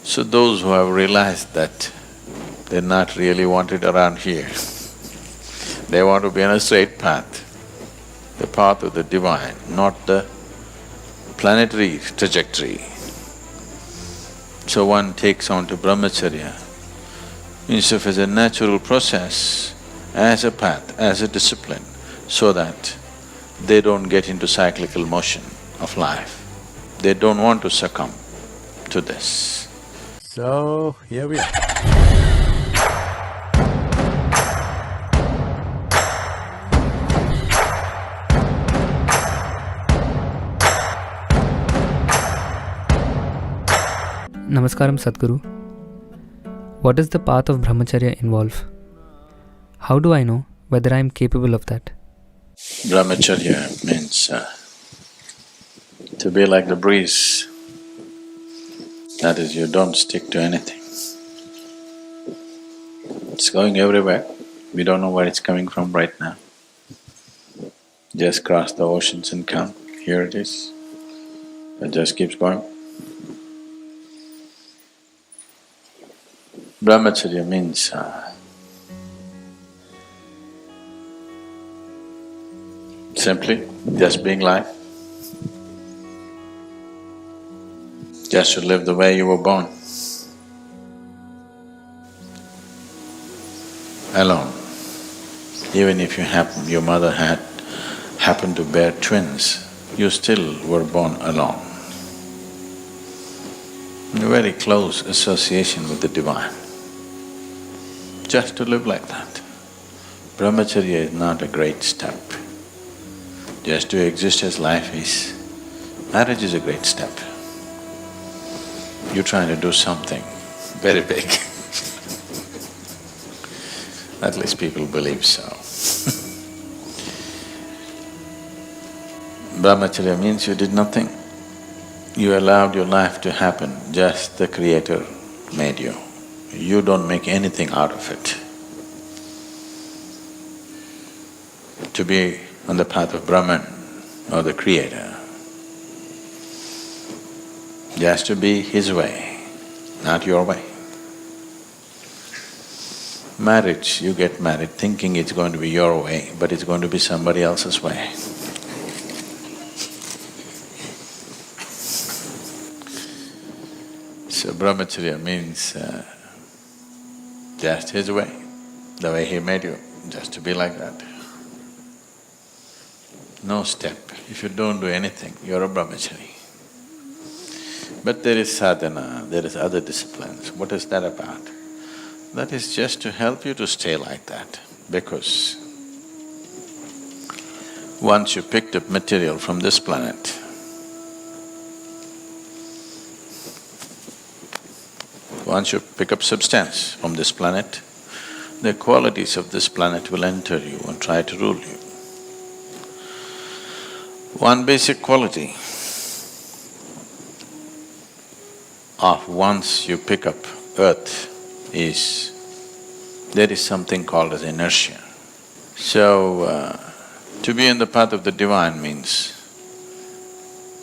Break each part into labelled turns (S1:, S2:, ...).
S1: So those who have realized that they're not really wanted around here, they want to be on a straight path, the path of the divine, not the planetary trajectory. So one takes on to brahmacharya instead of as a natural process, as a path, as a discipline, so that they don't get into cyclical motion of life. They don't want to succumb to this.
S2: So, here we are.
S3: Namaskaram Sadhguru. What does the path of Brahmacharya involve? How do I know whether I am capable of that?
S1: Brahmacharya means to be like the breeze. That is, you don't stick to anything. It's going everywhere, we don't know where it's coming from right now. Just cross the oceans and come, here it is. It just keeps going. Brahmacharya means simply just being life, just to live the way you were born, alone. Even if your mother happened to bear twins, you still were born alone. A very close association with the divine, just to live like that. Brahmacharya is not a great step. Just to exist as life is. Marriage is a great step. You're trying to do something very big. At least people believe so. Brahmacharya means you did nothing. You allowed your life to happen, just the Creator made you. You don't make anything out of it. To be on the path of Brahman or the Creator, just to be His way, not your way. Marriage, you get married thinking it's going to be your way, but it's going to be somebody else's way. So Brahmacharya means just His way, the way He made you, just to be like that. No step. If you don't do anything, you're a brahmachari. But there is sadhana, there is other disciplines. What is that about? That is just to help you to stay like that, because once you picked up material from this planet, once you pick up substance from this planet, the qualities of this planet will enter you and try to rule you. One basic quality of once you pick up earth is, there is something called as inertia. So, to be in the path of the divine means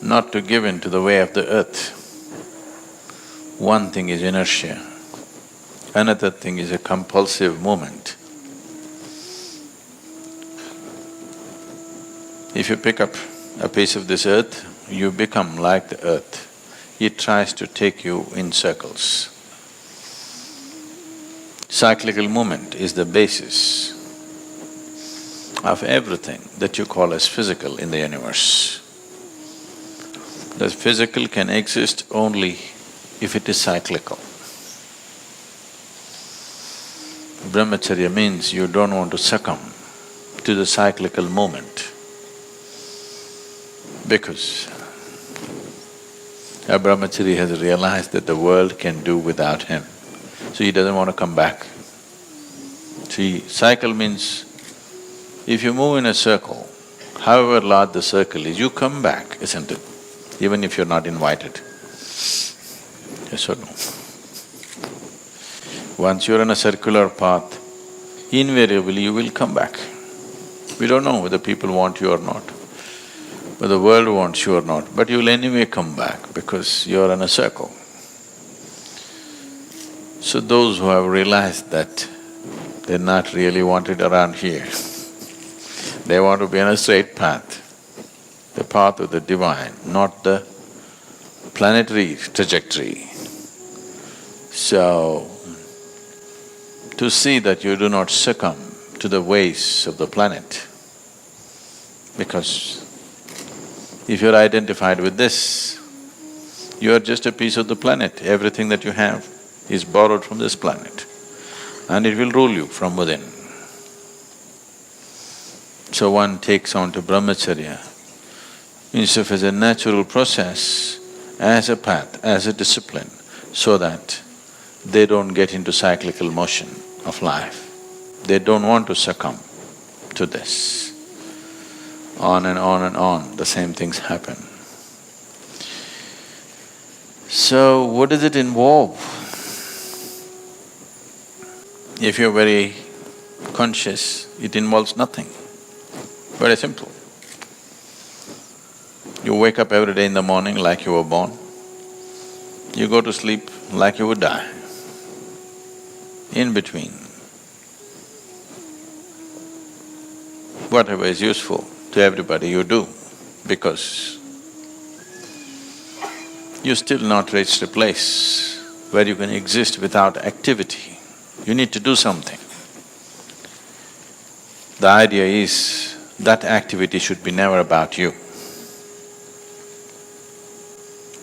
S1: not to give in to the way of the earth. One thing is inertia, another thing is a compulsive movement. If you pick up a piece of this earth, you become like the earth. It tries to take you in circles. Cyclical movement is the basis of everything that you call as physical in the universe. The physical can exist only if it is cyclical. Brahmacharya means you don't want to succumb to the cyclical movement, because a brahmachari has realized that the world can do without him, so he doesn't want to come back. See, cycle means if you move in a circle, however large the circle is, you come back, isn't it? Even if you're not invited. Yes or no? Once you're on a circular path, invariably you will come back. We don't know whether people want you or not, whether the world wants you or not, but you'll anyway come back because you're in a circle. So those who have realized that they're not really wanted around here, they want to be on a straight path, the path of the divine, not the planetary trajectory. So, to see that you do not succumb to the ways of the planet, because if you're identified with this, you are just a piece of the planet. Everything that you have is borrowed from this planet and it will rule you from within. So one takes on to Brahmacharya instead of as a natural process, as a path, as a discipline, so that they don't get into cyclical motion of life. They don't want to succumb to this. On and on and on, the same things happen. So, what does it involve? If you're very conscious, it involves nothing. Very simple. You wake up every day in the morning like you were born. You go to sleep like you would die. In between, whatever is useful to everybody you do, because you still not reached a place where you can exist without activity. You need to do something. The idea is that activity should be never about you.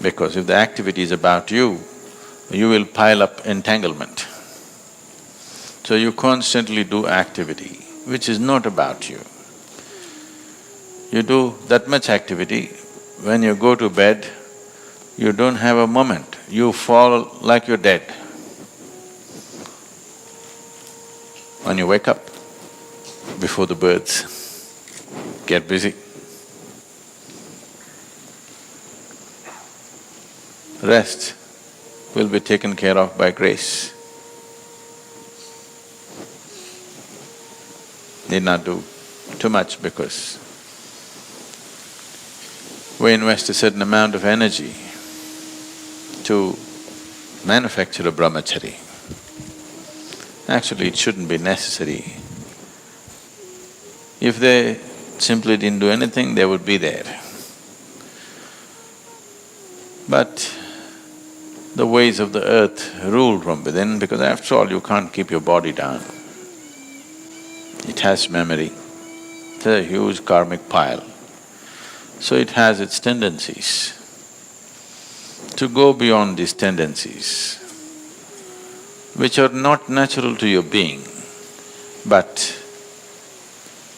S1: Because if the activity is about you, you will pile up entanglement. So you constantly do activity which is not about you. You do that much activity, when you go to bed, you don't have a moment, you fall like you're dead. When you wake up, before the birds, get busy. Rest will be taken care of by grace. Need not do too much because we invest a certain amount of energy to manufacture a Brahmachari. Actually, it shouldn't be necessary. If they simply didn't do anything, they would be there. But the ways of the earth rule from within, because after all, you can't keep your body down. It has memory, it's a huge karmic pile. So it has its tendencies. To go beyond these tendencies, which are not natural to your being, but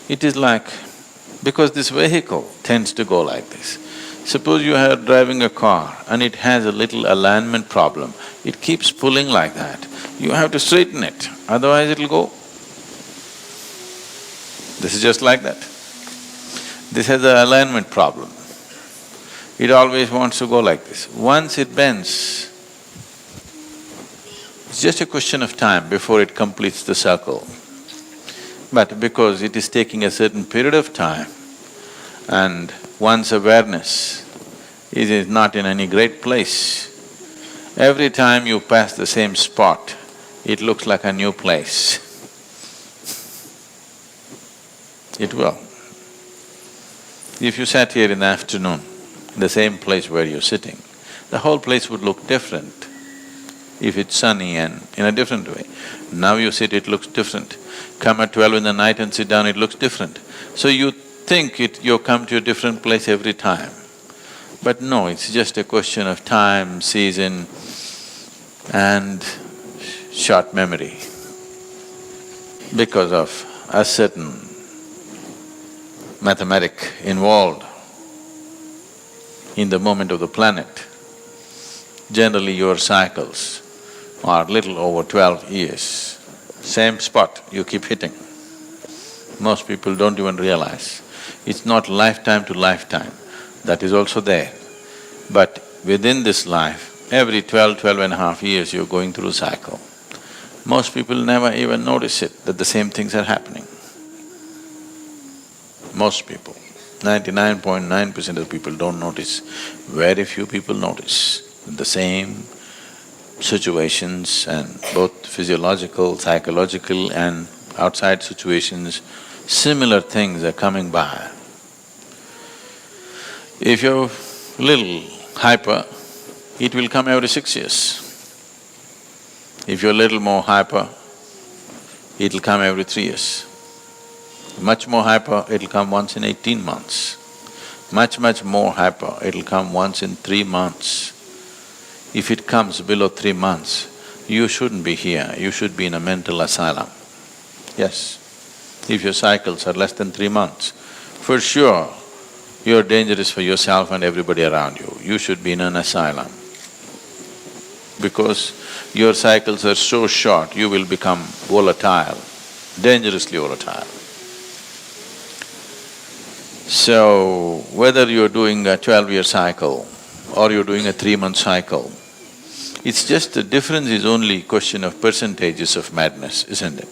S1: it is like… because this vehicle tends to go like this. Suppose you are driving a car and it has a little alignment problem, it keeps pulling like that. You have to straighten it, otherwise it'll go. This is just like that. This has an alignment problem. It always wants to go like this. Once it bends, it's just a question of time before it completes the circle. But because it is taking a certain period of time and one's awareness is not in any great place, every time you pass the same spot, it looks like a new place. It will. If you sat here in the afternoon, the same place where you're sitting, the whole place would look different if it's sunny and in a different way. Now you sit, it looks different. Come at 12 in the night and sit down, it looks different. So you think you come to a different place every time. But no, it's just a question of time, season and short memory. Because of a certain mathematic involved in the movement of the planet, generally your cycles are little over 12 years. Same spot you keep hitting. Most people don't even realize. It's not lifetime to lifetime, that is also there. But within this life, every 12.5 years you're going through a cycle. Most people never even notice it, that the same things are happening. Most people, 99.9% of people don't notice. Very few people notice that the same situations and both physiological, psychological and outside situations, similar things are coming by. If you're little hyper, it will come every 6 years. If you're a little more hyper, it'll come every 3 years. Much more hyper, it'll come once in 18 months. Much more hyper, it'll come once in 3 months. If it comes below 3 months, you shouldn't be here, you should be in a mental asylum. Yes, if your cycles are less than 3 months, for sure, you're dangerous for yourself and everybody around you. You should be in an asylum. Because your cycles are so short, you will become volatile, dangerously volatile. So, whether you're doing a 12-year cycle or you're doing a 3-month cycle, it's just the difference is only question of percentages of madness, isn't it?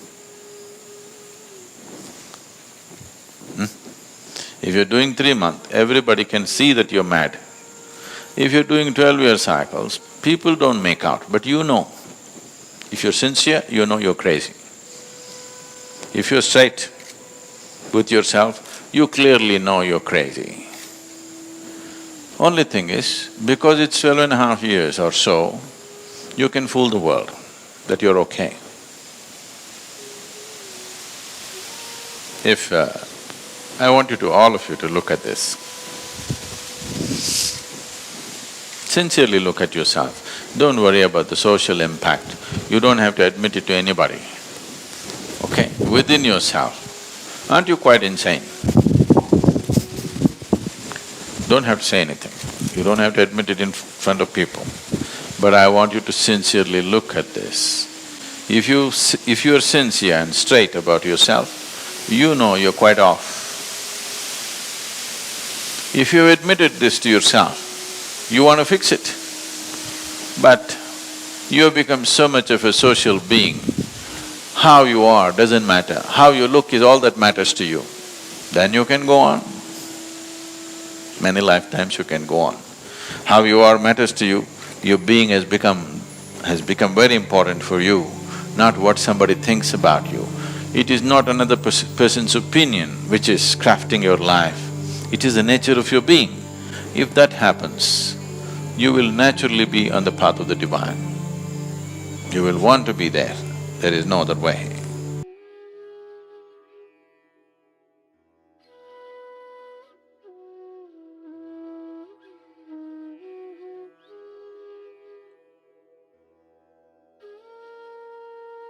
S1: If you're doing 3 months, everybody can see that you're mad. If you're doing 12-year cycles, people don't make out, but you know. If you're sincere, you know you're crazy. If you're straight with yourself, you clearly know you're crazy. Only thing is, because it's 12.5 years or so, you can fool the world that you're okay. If… I want you to, all of you to look at this. Sincerely look at yourself. Don't worry about the social impact. You don't have to admit it to anybody. Okay? Within yourself, aren't you quite insane? Don't have to say anything. You don't have to admit it in front of people. But I want you to sincerely look at this. If you're sincere and straight about yourself, you know you're quite off. If you've admitted this to yourself, you want to fix it. But you have become so much of a social being, how you are doesn't matter, how you look is all that matters to you. Then you can go on. Many lifetimes you can go on. How you are matters to you, your being has become very important for you, not what somebody thinks about you. It is not another person's opinion which is crafting your life. It is the nature of your being. If that happens, you will naturally be on the path of the divine. You will want to be there. There is no other way.